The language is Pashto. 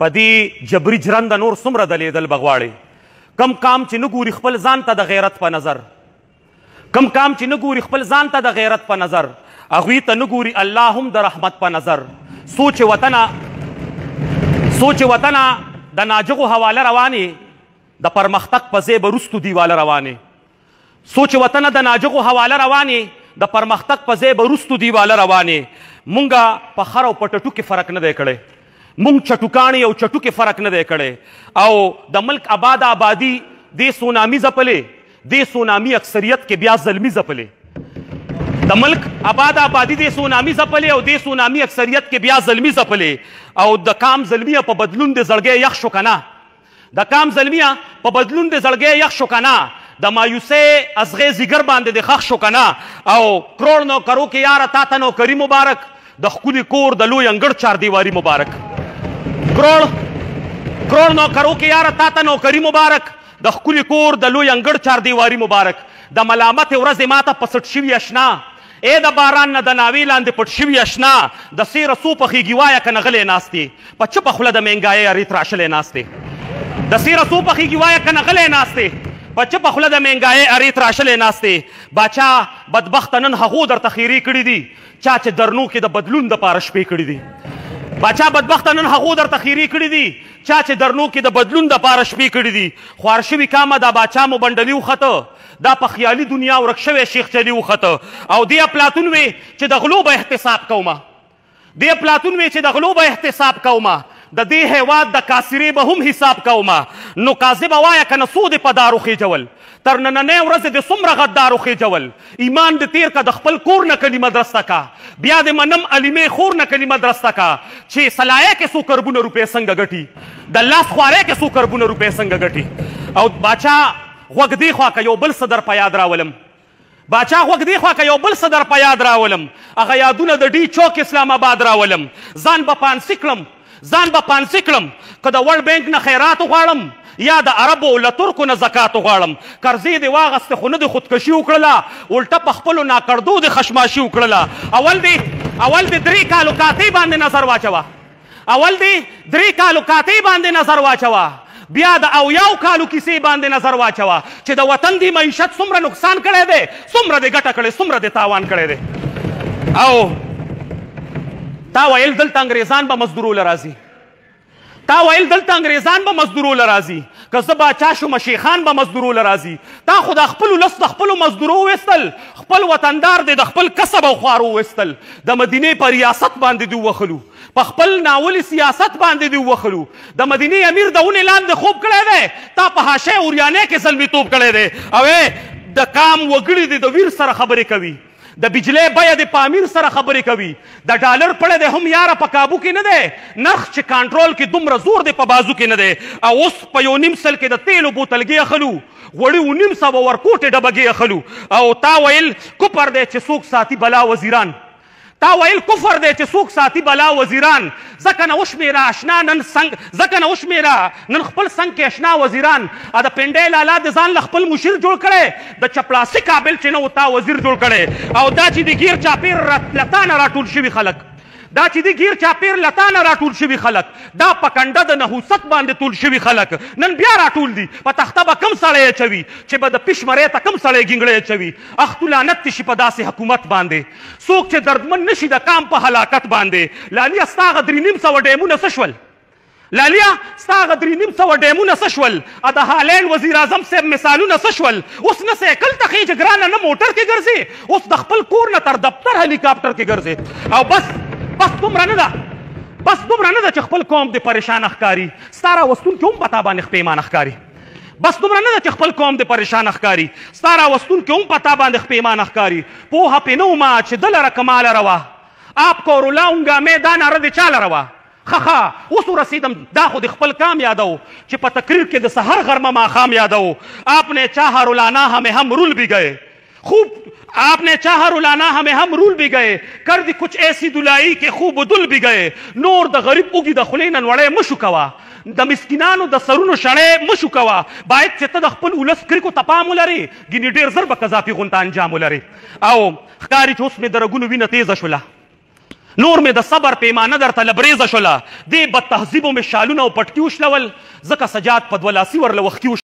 په دې جبري جرنده نور څومره دلیدل به غواړې. کم کام چې نه ګوري خپل ځان ته د غیرت په نظر، کم کام چې نه ګوري خپل ځان ته د غیرت په نظر، هغوی ته نه ګوري الله هم د رحمت په نظر. سوچ وطنه د ناجغو حواله روانې، د پرمختګ په ځای به وروستو دیواله روانې. سوچ وطنه د ناجغو حواله روانې، د پرمختګ په ځای به وروستو دیواله روانې. مونږه په خر او په ټټو کې فرق نه دی کړی، مونږ چټوکاڼې او چټو کې فرق نه دی کړی. او د ملک آبادی دې سونامي ځپلې، دې سونامي اکثریت کې بیا ظلمي ځپلې. د ملک آبادی دې سونامي ځپلې او دې سونامي اکثریت کې بیا ظلمي ځپلې. او د کام ظلمیه په بدلون د زړګی یخ شو که نه، د کام ظلمیه په بدلون د زړګی یخ شو که نه، د مایوسۍ ازغې زیګر باندې د خښ شو که نه. او کروڑ نوکرو کې یاره تا ته نوکري مبارک، د ښکلي کور د لوی انګړ چاردیواري مبارک. کروڑ نوکرو کې یاره تا ته نوکري مبارک، د ښکلي کور د لوی انګړ چاردیواري مبارک. د ملامت ورځې ماته په سټ شوي اشنا، ای د باران نه د ناوې لاندې پټ شوي اشنا. د سیره څو پخېږي وایه که نه غلی ناست یې، په چپه خوله د مهنګایۍ اریت راشلی ناست یې. د سیره څو پخېږي وایه که نه غلی ناست یې، په چپه خوله د مهنګایۍ اریت راشلی ناست یې. باچا بدبخته نن هغو درته خیرې کړي دي چا چې درنو کې د بدلون دپاره شپې کړي دي. باچا بدبخته نن هغو درته خیرې کړي دي چا چې درنو کې د بدلون دپاره شپې کړي دي. خوار شوي کامه دا باچا مو بنډلي وخته، دا په خیالي دنیا ورک شوی شیخ چلي وخته. او دې افلاطون وی چې د غلو به احتساب کومه، دې افلاطون وی چې د غلو به احتساب کومه، د دې هیواد د کاسرې به هم حساب کومه. نو کاذبه وایه که نه څو دې په دارو خېجول، تر نننۍ ورځې د څومره غدارو خېجول. ایمان دې تیر که د خپل کور نه کلي مدرسته کا، بیا دې منم علیمې خور نه کلي مدرسته کا چې سلایه کې څو کربونه روپۍ څنګه ګټي، د لاس خوارۍ کې څو کربونه روپۍ څنګه ګټي. او باچا غوږ دې خوا که یو بل څه در په یاد راولم، باچا غوږ دې خوا که یو بل څه در په یاد راولم، هغه یادونه د ډي چوک اسلام آباد راولم. ځان به پانسي کړم که د ورلډ بینک نه خیرات وغواړم یا د عربو له ترکو نه زکات وغواړم. قرضې دې واغسته خو نه د خودکشي وکړله، الټه په خپلو ناکړدو د خشماشي وکړله. اول دې 3 کالو کاتۍ باندې نظر واچوه، اول دې 3 کالو کاتۍ باندې نظر واچوه، بیا د 70 کالو کیسې باندې نظر واچوه چې د وطن دی معیشت څومره نقصان کړی دی، څومره دې ګټه کړې، څومره دې تاوان کړی دی. او تا ویل دلته انګریزان به مزدورو راځي، تا ویل دلته انګریزان به مزدورو راځي، که زه باچا شومه شیخان به مزدورو لرازي. تا خو د خپلو لس د خپلو مزدورو وویستل، خپل وطندار دی د خپل کسب او خوارو وویستل، د مدینې په ریاست باندې دې ووهلو، په خپل ناولي سیاست باندې دې ووهلو. د مدینې امیر د ونې لاندې خوب کړی دی، تا په حاشیه اوریانۍ کې زلمیتوب کړی دی. او د کام وګړي دې د ویر سره خبرې کوي، د بجلی بیه د پامیر سره خبرې کوي، د ډالر پړه د هم یاره په کابو کې نه دی، نرخ چې کنټرول کې دومره زور دی په بازو کې نه دی. او اوس په 1.5 سل کې د تیلو بوتلګې اخلو، غوړي 1.5 سوه ورکوټې ډبګې اخلو. او تا ویل کفر دی چې څوک ساتي بلا وزیران، تا ویل کفر دی چې څوک ساتي بلا وزیران. ځکه نه وشمېره اشنا نن څنګ، ځکه نه وشمېره نن خپل څنګ کې اشنا وزیران. د پنډۍ لالا د ځان له خپل مشیر جوړ کړی، د چپړاسي قابل چې نه و تا وزیر جوړ کړی. او دا چې د ګیر چاپیر لتا نه راټول شوي خلک، دا چې د ګیر چاپیر لتا نه راټول شوي خلک، دا په کنډه د نحوست باندې ټول شوي خلک نن بیا راټول دي. په تخته به کم سړی اچوي چې به د پیشمرۍ ته کم سړی ګنګړی اچوي. اختو لعنت شي په داسې حکومت باندې، څوک چې دردمن نشي د کام په هلاکت باندې. لاليه ستا هغه 3.5 ډیمونه څه شول؟ لاليه ستا هغه 3.5 ډیمونه څه شول؟ د هالینډ وزیر اعظم صاحب مثالونه څه شول؟ اوس نه سایکل ته خېجه ګرانه، نه موټر کې ګرځې، اوس د خپل کور نه تر دفتر هلیکاپټر کې ګرځې. او بس دومره نه ده، بس دومره نه ده چې خپل قوم دې پریشان ښکاري، ستا راوستونکي هم په تا باندې خپېمانه ښکاري. بس دومره نه ده چې خپل قوم دې پریشان ښکاري، ستا راوستونکي هم په تا باندې خپېمانه ښکاري. پوهه پې نه ومه چې ده لره کماله روا، آپ کو رلاؤنګا میں دا ناره دې چا لره وه؟ ښه اوس ورسېدم، دا خو د خپل کام یادو چې په تقریر کې د سحر غرمه ماښام یادو. آپ نے چاہا رلانا ہمیں ہم رول بھی گئے، خوب آپ نے چاہا رلانا ہمیں ہم رول بھی گئے، کر دی کچھ ایسی دلائی کہ خوب دل بھی گئے. نور د غریب اوږي د خولې نن وړی مشو کوه، د مسکینانو د سرونو شړی مشو کوه. باید چې ته د خپل ولس کرکو ته پام ولرې، ګینې ډېر زر به قذافي غونته انجام ولرې. او ښکاري چې اوس مې د رګونو وینه تیزه شوله، نور مې د صبر پیمانه درته لبریزه شوله دې بد تهذیبو مې شالونه او پټکي وشلول ځکه سجاد په 2 لاسي ورله وښکي